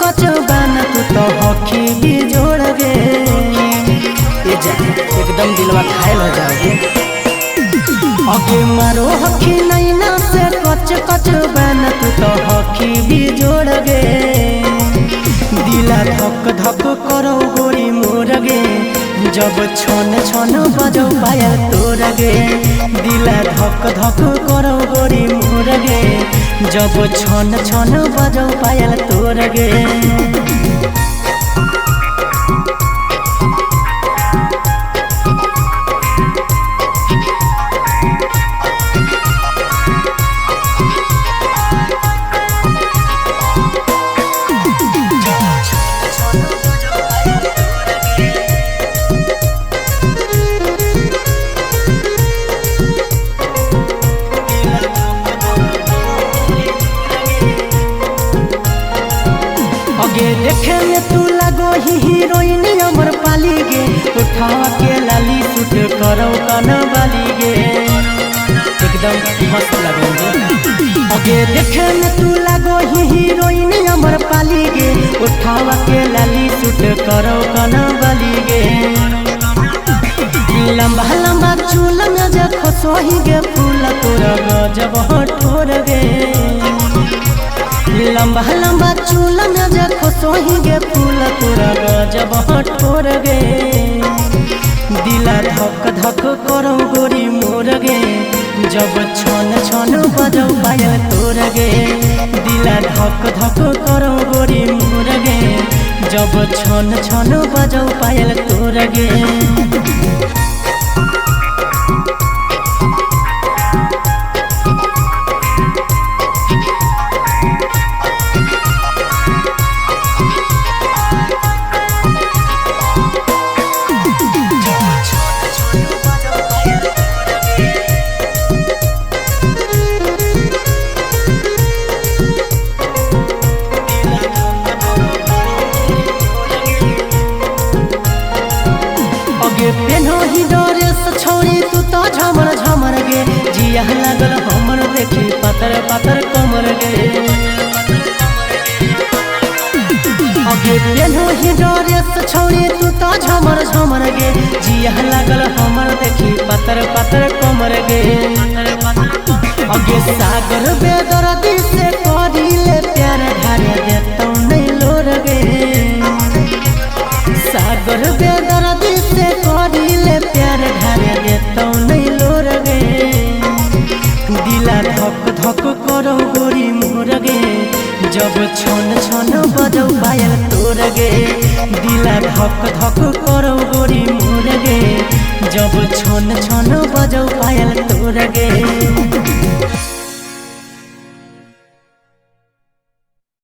कच बन तू तो हॉकी भी जोड़ गे। ये जा एकदम दिलवा घायल हो जाओगे। आगे मारो हॉकी नैना से कच कच बन तू तो हॉकी भी जोड़ गे। दिला धक धक करो गोरी मोर गे, जब छन छन बजो पायल तोर गे। दिला धक धक करो गोरी मोर गे, जब छन छन बजो पायल तोर गे। आगे देखे में तू लगो ही हीरोइन अमर पाली गे। उठावा के लाली सूट करो काना वाली गे, एकदम मस्त लगोगे। आगे देखे में तू लगो ही हीरोइन अमर पाली गे। उठावा के लाली सूट करो काना वाली गे। लंबा लंबा चूल में देखो सोही गे फूल तोरा गजब ठोर गे। लंबा लंबा चूल में देखो सोही गे फूल तोरा गजब ठोर गे। दिला धक धक करो गोरी मोर गे, जब छन छन बजो पायल तोर गे। दिला धक धक करो गोरी मोर गे, जब छन छन बजो पायल तोर गे। पेनो ही ड्रेस छोड़ी तू तो झमर झमर गे। जिया लागल हमर देखी पातर पातर कमर गे। आगे पेनो ही ड्रेस छोड़ी तू तो झमर झमर गे। जिया लागल हमर देखी पातर पातर कमर गे। आगे सागर बेदर्दी से करी ले प्यार ढारे देतौ नहीं लोर गे। सागर बेदर्दी से करी ले प्यार ढारे देतौ नहीं लोर गे। दिला धक धक करो गोरी मोर गे, जब छन छन बजो पायल तोर गे। दिला धक धक करो गोरी मोर गे, जब छन छन बजो पायल तोर गे।